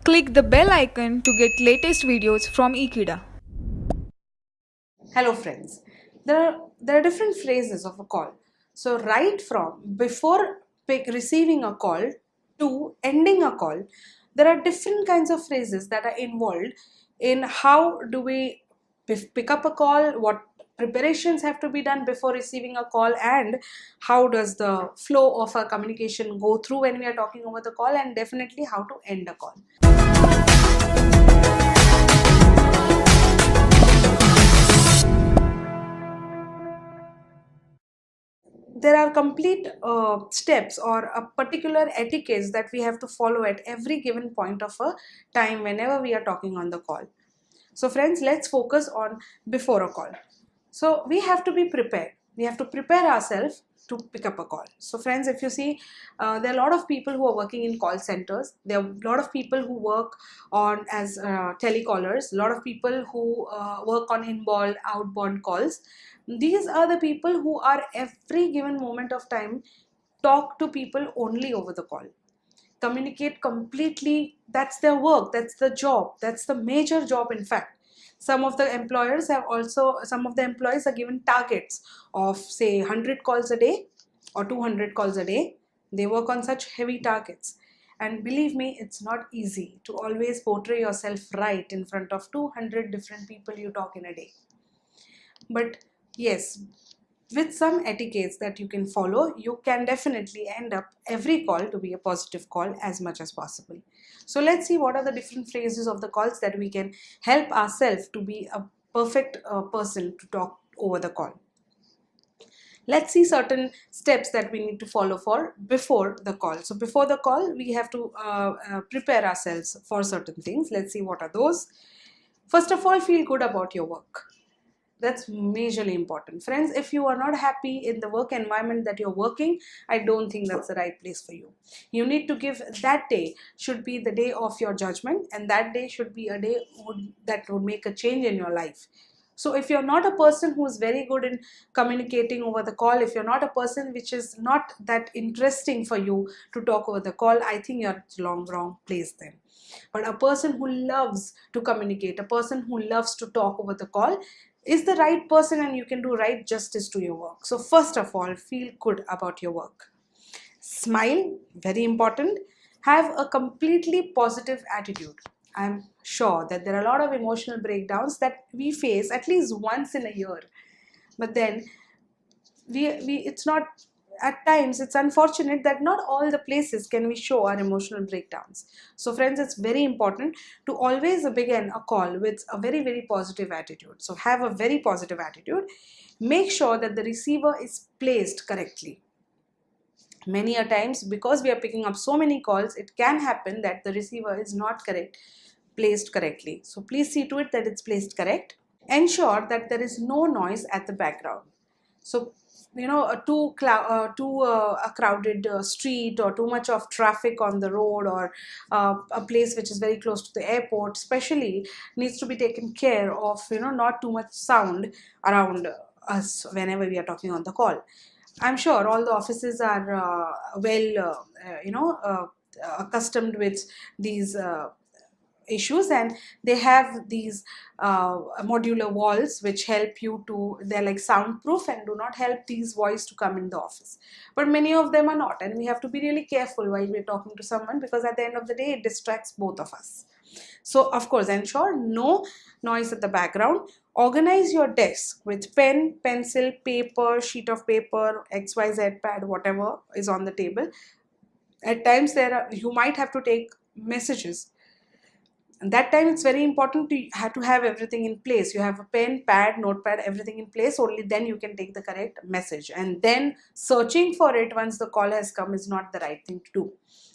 Click the bell icon to get latest videos from Ekeeda. Hello friends. There are different phases of a call. So right from before receiving a call to ending a call, there are different kinds of phrases that are involved in how do we pick up a call, what preparations have to be done before receiving a call, and how does the flow of our communication go through when we are talking over the call, and definitely how to end a call. There are complete steps or a particular etiquettes that we have to follow at every given point of a time whenever we are talking on the call. So friends, let's focus on before a call. So we have to be prepared. We have to prepare ourselves to pick up a call. So friends, if you see, there are a lot of people who are working in call centers. There are a lot of people who work on as telecallers. A lot of people who work on inbound, outbound calls. These are the people who are every given moment of time talk to people only over the call, communicate completely. That's their work, that's the job, that's the major job. In fact, some of the employers have also, some of the employees are given targets of say 100 calls a day or 200 calls a day. They work on such heavy targets, and believe me, it's not easy to always portray yourself right in front of 200 different people you talk in a day. But yes, with some etiquettes that you can follow, you can definitely end up every call to be a positive call as much as possible. So let's see what are the different phases of the calls that we can help ourselves to be a perfect person to talk over the call. Let's see certain steps that we need to follow for before the call. So before the call, we have to prepare ourselves for certain things. Let's see what are those. First of all, feel good about your work. That's majorly important. Friends, if you are not happy in the work environment that you're working, I don't think that's the right place for you. You need to give, that day should be the day of your judgment, and that day should be a day that would make a change in your life. So if you're not a person who is very good in communicating over the call, if you're not a person which is not that interesting for you to talk over the call, I think you're at the wrong place then. But a person who loves to communicate, a person who loves to talk over the call, is the right person, and you can do right justice to your work. So first of all, feel good about your work. Smile, very important. Have a completely positive attitude. I'm sure that there are a lot of emotional breakdowns that we face at least once in a year. But then it's not, at times it's unfortunate that not all the places can we show our emotional breakdowns. So friends, it's very important to always begin a call with a very positive attitude. So have a very positive attitude. Make sure that the receiver is placed correctly. Many a times, because we are picking up so many calls, it can happen that the receiver is not placed correctly. So please see to it that it's placed correct. Ensure that there is no noise at the background. So a crowded street, or too much of traffic on the road, or a place which is very close to the airport especially, needs to be taken care of. Not too much sound around us whenever we are talking on the call. I'm sure all the offices are accustomed with these issues, and they have these modular walls which help you to, they're like soundproof and do not help these voice to come in the office. But many of them are not, and we have to be really careful while we're talking to someone, because at the end of the day it distracts both of us. So of course, ensure no noise at the background. Organize your desk with pen, pencil, paper, sheet of paper, XYZ pad, whatever is on the table. At times you might have to take messages, and that time it's very important to have everything in place. You have a pen, pad, notepad, everything in place. Only then you can take the correct message, and then searching for it once the call has come is not the right thing to do.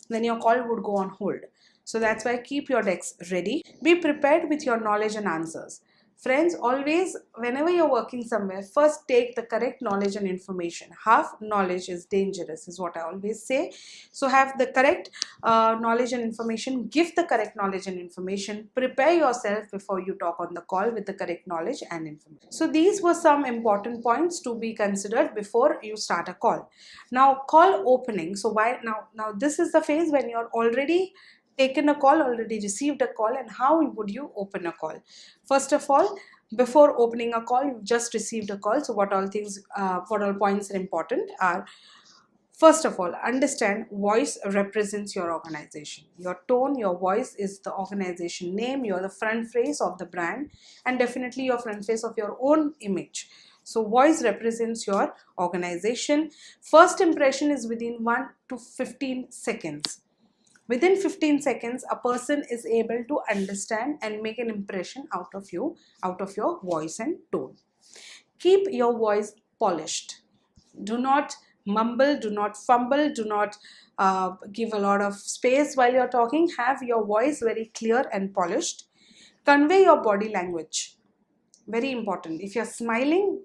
Then your call would go on hold. So that's why keep your decks ready. Be prepared with your knowledge and answers. Friends, always, whenever you're working somewhere, first take the correct knowledge and information. Half knowledge is dangerous, is what I always say. So have the correct knowledge and information. Give the correct knowledge and information. Prepare yourself before you talk on the call with the correct knowledge and information. So these were some important points to be considered before you start a call. Now, call opening. So why now this is the phase when you're already taken a call, already received a call, and how would you open a call? First of all, before opening a call, you've just received a call. So what all points are important are, first of all, understand voice represents your organization. Your tone, your voice is the organization name. You're the front face of the brand, and definitely your front face of your own image. So voice represents your organization. First impression is within 1 to 15 seconds. Within 15 seconds, a person is able to understand and make an impression out of you, out of your voice and tone. Keep your voice polished. Do not mumble, do not fumble, do not give a lot of space while you're talking. Have your voice very clear and polished. Convey your body language. Very important. If you're smiling,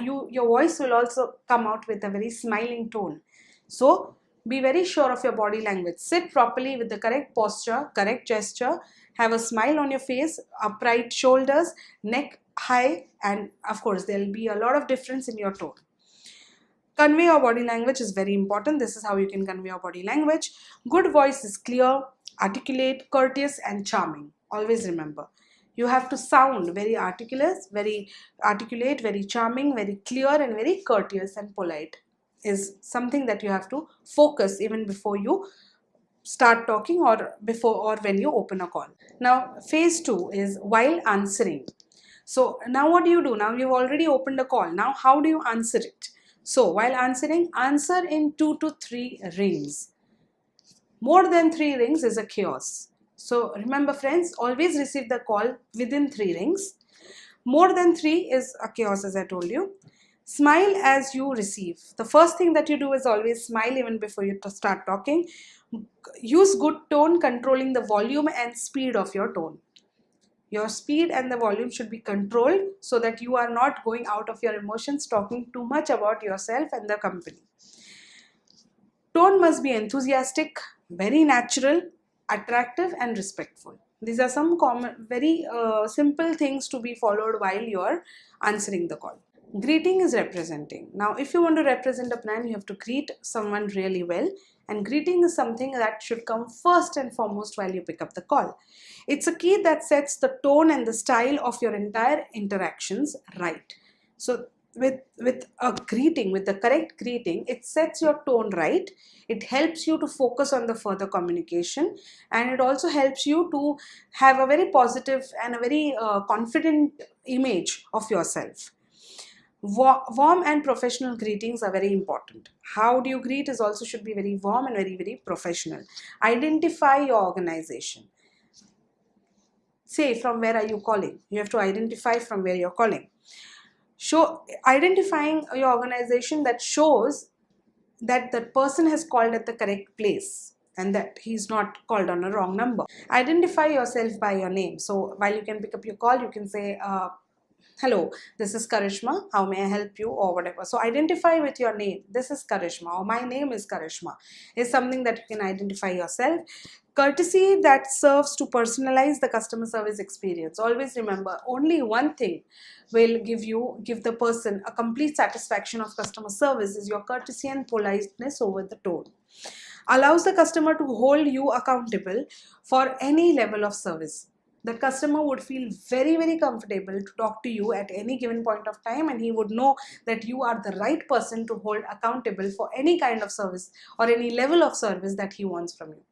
your voice will also come out with a very smiling tone. So be very sure of your body language. Sit properly with the correct posture, correct gesture. Have a smile on your face, upright shoulders, neck high, and of course there will be a lot of difference in your tone. Convey your body language is very important. This is how you can convey your body language. Good voice is clear, articulate, courteous, and charming. Always remember, you have to sound very articulate, very charming, very clear, and very courteous and polite. Is something that you have to focus even before you start talking, or before or when you open a call. Now, phase 2 is while answering. So now what do you do? Now you've already opened a call. Now how do you answer it? So while answering, answer in 2 to 3 rings. More than 3 rings is a chaos. So remember friends, always receive the call within 3 rings. More than 3 is a chaos, as I told you. Smile as you receive. The first thing that you do is always smile even before you start talking. Use good tone, controlling the volume and speed of your tone. Your speed and the volume should be controlled so that you are not going out of your emotions, talking too much about yourself and the company. Tone must be enthusiastic, very natural, attractive, and respectful. These are some common, very simple things to be followed while you are answering the call. Greeting is representing. Now, if you want to represent a brand, you have to greet someone really well. And greeting is something that should come first and foremost while you pick up the call. It's a key that sets the tone and the style of your entire interactions right. So with a greeting, with the correct greeting, it sets your tone right. It helps you to focus on the further communication, and it also helps you to have a very positive and a very confident image of yourself. Warm and professional greetings are very important. How do you greet is also should be very warm and very professional. Identify your organization. Say, from where are you calling? You have to identify from where you're calling. Identifying your organization that shows that the person has called at the correct place and that he's not called on a wrong number. Identify yourself by your name. So while you can pick up your call, you can say, hello, this is Karishma, how may I help you, or whatever. So identify with your name. This is Karishma, or my name is Karishma, is something that you can identify yourself. Courtesy that serves to personalize the customer service experience. Always remember, only one thing will give the person a complete satisfaction of customer service is your courtesy and politeness over the tone. Allows the customer to hold you accountable for any level of service. The customer would feel very comfortable to talk to you at any given point of time, and he would know that you are the right person to hold accountable for any kind of service or any level of service that he wants from you.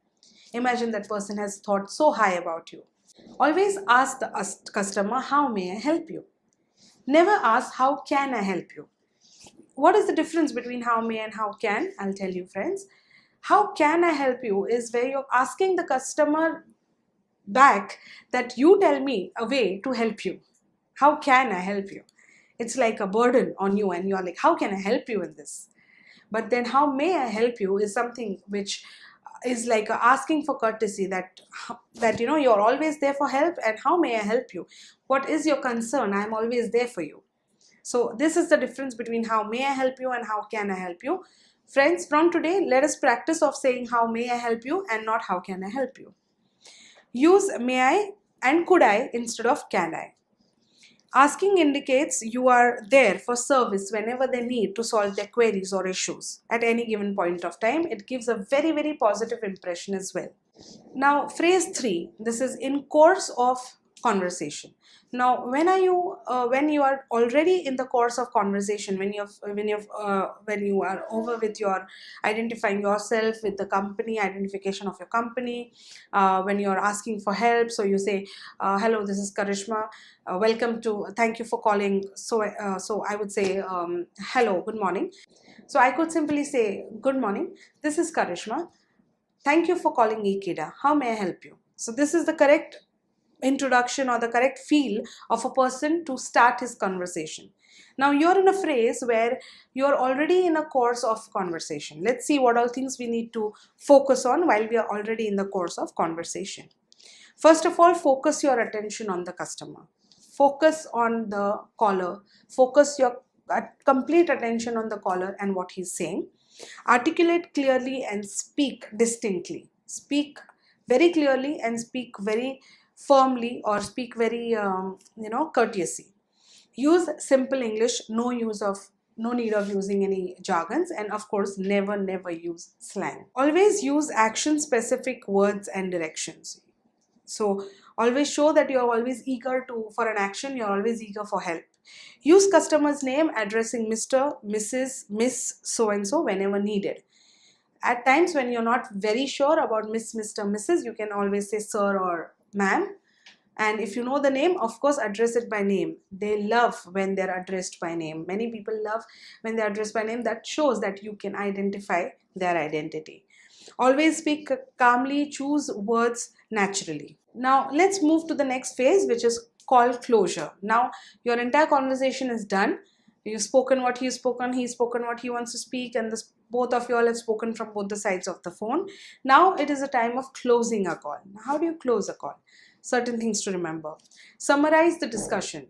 Imagine that person has thought so high about you. Always ask the customer, how may I help you? Never ask, how can I help you? What is the difference between how may and how can? I'll tell you, friends. How can I help you is where you're asking the customer back that you tell me a way to help you. How can I help you? It's like a burden on you, and you're like, how can I help you in this? But then how may I help you is something which is like asking for courtesy, that you're always there for help, and how may I help you? What is your concern? I'm always there for you. So this is the difference between how may I help you and how can I help you. Friends, from today, let us practice of saying how may I help you and not how can I help you. Use may I and could I instead of can I. Asking indicates you are there for service whenever they need to solve their queries or issues at any given point of time. It gives a very positive impression as well. Now, phrase 3, this is in course of conversation. Now, when you are already in the course of conversation, when you are over with your identifying yourself with the company, identification of your company, when you are asking for help, so you say, "Hello, this is Karishma. Thank you for calling." So I would say, "Hello, good morning." So I could simply say, "Good morning. This is Karishma. Thank you for calling Ekeeda. How may I help you?" So this is the correct introduction or the correct feel of a person to start his conversation. Now you're in a phrase where you're already in a course of conversation. Let's see what all things we need to focus on while we are already in the course of conversation. First of all, focus your attention on the customer. Focus on the caller. Focus your complete attention on the caller and what he's saying. Articulate clearly and speak distinctly. Speak very clearly and speak very firmly, or speak very courteously. Use simple English. No need of using any jargons, and of course never use slang. Always use action specific words and directions. So always show that you're always eager for an action, you're always eager for help. Use customer's name, addressing Mr., Mrs., Miss, so and so whenever needed. At times when you're not very sure about Miss, Mr., Mrs., you can always say sir or ma'am. And if you know the name, of course, address it by name. They love when they're addressed by name. Many people love when they're addressed by name. That shows that you can identify their identity. Always speak calmly, choose words naturally. Now let's move to the next phase, which is call closure. Now your entire conversation is done. You've spoken what he's spoken what he wants to speak, and both of you all have spoken from both the sides of the phone. Now it is a time of closing a call. How do you close a call? Certain things to remember. Summarize the discussion.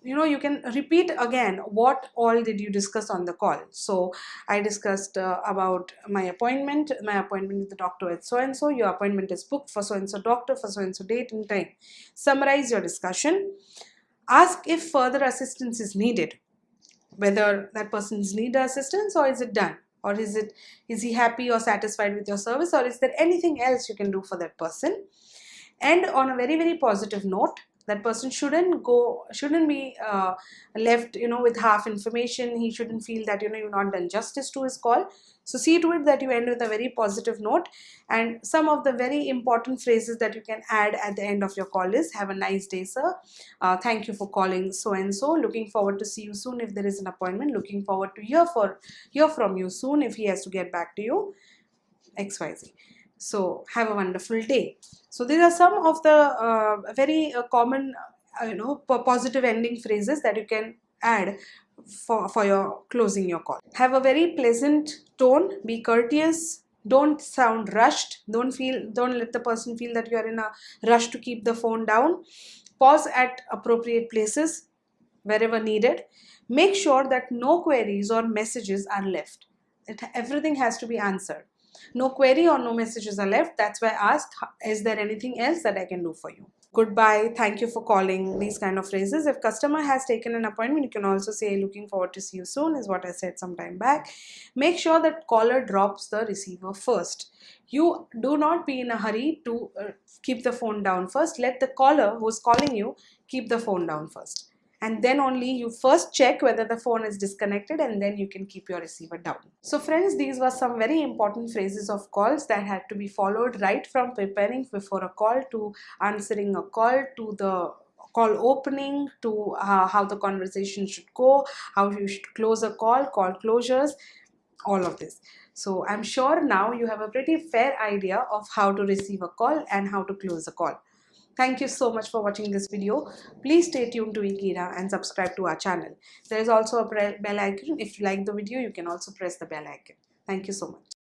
You can repeat again what all did you discuss on the call. So I discussed about my appointment with the doctor at so and so. Your appointment is booked for so and so doctor for so and so date and time. Summarize your discussion. Ask if further assistance is needed, whether that person's need assistance, or is it done, or is he happy or satisfied with your service, or is there anything else you can do for that person. And on a very positive note, that person shouldn't be left with half information. He shouldn't feel that you've not done justice to his call. So see to it that you end with a very positive note. And some of the very important phrases that you can add at the end of your call is, "Have a nice day, sir. Thank you for calling so and so. Looking forward to see you soon if there is an appointment. Looking forward to hear from you soon if he has to get back to you, XYZ. So have a wonderful day." So these are some of the very common positive ending phrases that you can add for your closing your call. Have a very pleasant tone, be courteous, don't sound rushed, don't let the person feel that you are in a rush to keep the phone down. Pause at appropriate places wherever needed. Make sure that no queries or messages are left. Everything has to be answered. No query or no messages are left. That's why I asked, is there anything else that I can do for you? Goodbye, thank you for calling, these kind of phrases. If customer has taken an appointment, you can also say, "Looking forward to see you soon," is what I said some time back. Make sure that caller drops the receiver first. You do not be in a hurry to keep the phone down first. Let the caller who's calling you keep the phone down first. And then only you first check whether the phone is disconnected, and then you can keep your receiver down. So friends, these were some very important phrases of calls that had to be followed right from preparing before a call to answering a call to the call opening to how the conversation should go, how you should close a call closures, all of this. So I'm sure now you have a pretty fair idea of how to receive a call and how to close a call. Thank you so much for watching this video. Please stay tuned to Ekeeda and subscribe to our channel. There is also a bell icon. If you like the video, you can also press the bell icon. Thank you so much.